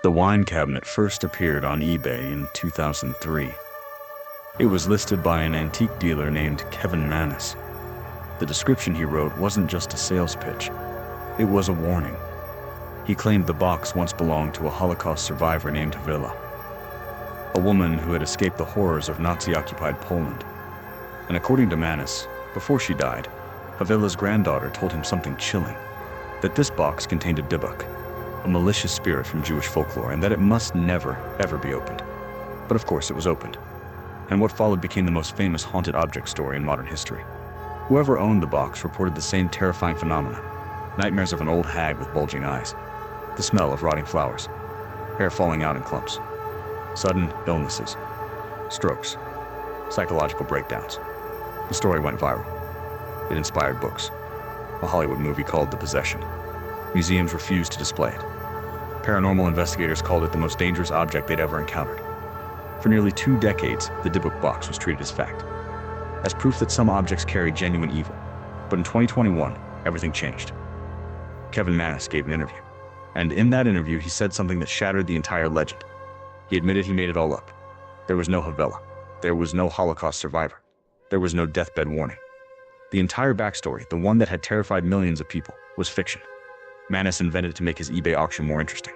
The wine cabinet first appeared on eBay in 2003. It was listed by an antique dealer named Kevin Mannis. The description he wrote wasn't just a sales pitch. It was a warning. He claimed the box once belonged to a Holocaust survivor named Havila, a woman who had escaped the horrors of Nazi-occupied Poland. And according to Mannis, before she died, Havila's granddaughter told him something chilling, that this box contained a Dybbuk, a malicious spirit from Jewish folklore, and that it must never, ever be opened. But of course it was opened, and what followed became the most famous haunted object story in modern history. Whoever owned the box reported the same terrifying phenomena: nightmares of an old hag with bulging eyes, the smell of rotting flowers, hair falling out in clumps, sudden illnesses, strokes, psychological breakdowns. The story went viral. It inspired books, a Hollywood movie called The Possession. Museums refused to display it. Paranormal investigators called it the most dangerous object they'd ever encountered. For nearly 2 decades, the Dybbuk Box was treated as fact, as proof that some objects carry genuine evil. But in 2021, everything changed. Kevin Mannis gave an interview, and in that interview he said something that shattered the entire legend. He admitted he made it all up. There was no Havila. There was no Holocaust survivor. There was no deathbed warning. The entire backstory, the one that had terrified millions of people, was fiction. Mannis invented it to make his eBay auction more interesting.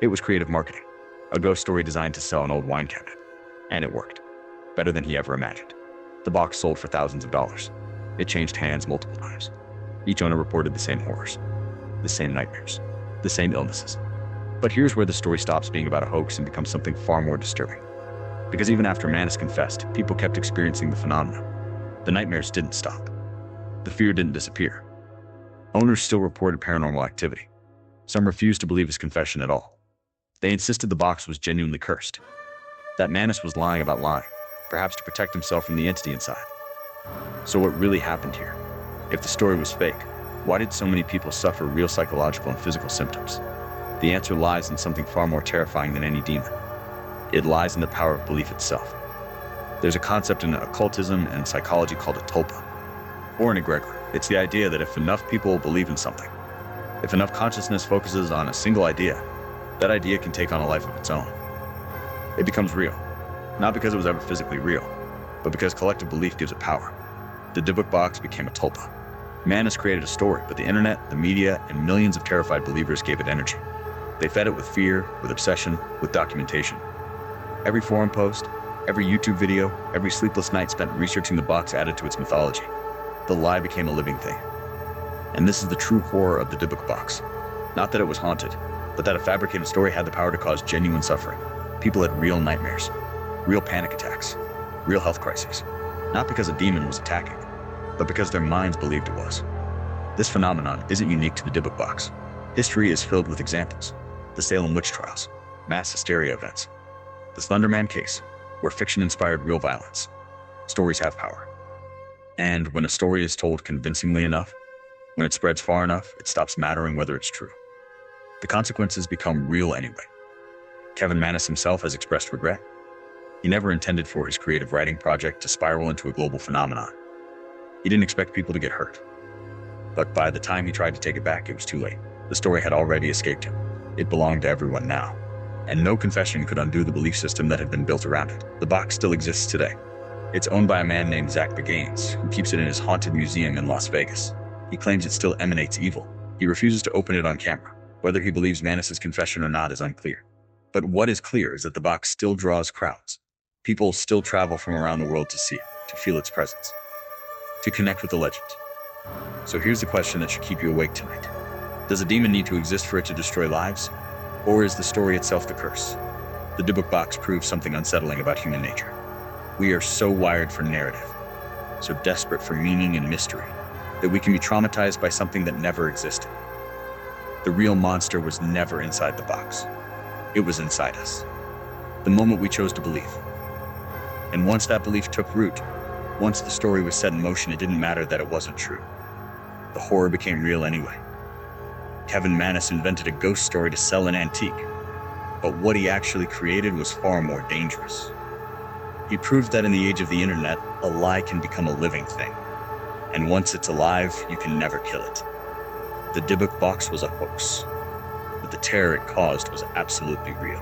It was creative marketing, a ghost story designed to sell an old wine cabinet. And it worked, better than he ever imagined. The box sold for thousands of dollars. It changed hands multiple times. Each owner reported the same horrors, the same nightmares, the same illnesses. But here's where the story stops being about a hoax and becomes something far more disturbing. Because even after Mannis confessed, people kept experiencing the phenomena. The nightmares didn't stop. The fear didn't disappear. Owners still reported paranormal activity. Some refused to believe his confession at all. They insisted the box was genuinely cursed, that Mannis was lying about lying, perhaps to protect himself from the entity inside. So what really happened here? If the story was fake, why did so many people suffer real psychological and physical symptoms? The answer lies in something far more terrifying than any demon. It lies in the power of belief itself. There's a concept in occultism and psychology called a tulpa, or an egregor. It's the idea that if enough people believe in something, if enough consciousness focuses on a single idea, that idea can take on a life of its own. It becomes real, not because it was ever physically real, but because collective belief gives it power. The Dybbuk Box became a tulpa. Mannis created a story, but the internet, the media, and millions of terrified believers gave it energy. They fed it with fear, with obsession, with documentation. Every forum post, every YouTube video, every sleepless night spent researching the box added to its mythology. The lie became a living thing. And this is the true horror of the Dybbuk Box. Not that it was haunted, but that a fabricated story had the power to cause genuine suffering. People had real nightmares, real panic attacks, real health crises. Not because a demon was attacking, but because their minds believed it was. This phenomenon isn't unique to the Dybbuk Box. History is filled with examples. The Salem witch trials, mass hysteria events, the Slender Man case, where fiction inspired real violence. Stories have power. And when a story is told convincingly enough, when it spreads far enough, it stops mattering whether it's true. The consequences become real anyway. Kevin Mannis himself has expressed regret. He never intended for his creative writing project to spiral into a global phenomenon. He didn't expect people to get hurt. But by the time he tried to take it back, it was too late. The story had already escaped him. It belonged to everyone now. And no confession could undo the belief system that had been built around it. The box still exists today. It's owned by a man named Zach Bagans, who keeps it in his haunted museum in Las Vegas. He claims it still emanates evil. He refuses to open it on camera. Whether he believes Mannis' confession or not is unclear. But what is clear is that the box still draws crowds. People still travel from around the world to see it, to feel its presence, to connect with the legend. So here's the question that should keep you awake tonight. Does a demon need to exist for it to destroy lives? Or is the story itself the curse? The Dybbuk Box proves something unsettling about human nature. We are so wired for narrative, so desperate for meaning and mystery, that we can be traumatized by something that never existed. The real monster was never inside the box. It was inside us, the moment we chose to believe. And once that belief took root, once the story was set in motion, it didn't matter that it wasn't true. The horror became real anyway. Kevin Mannis invented a ghost story to sell an antique, but what he actually created was far more dangerous. He proved that in the age of the internet, a lie can become a living thing. And once it's alive, you can never kill it. The Dybbuk Box was a hoax. the terror it caused was absolutely real.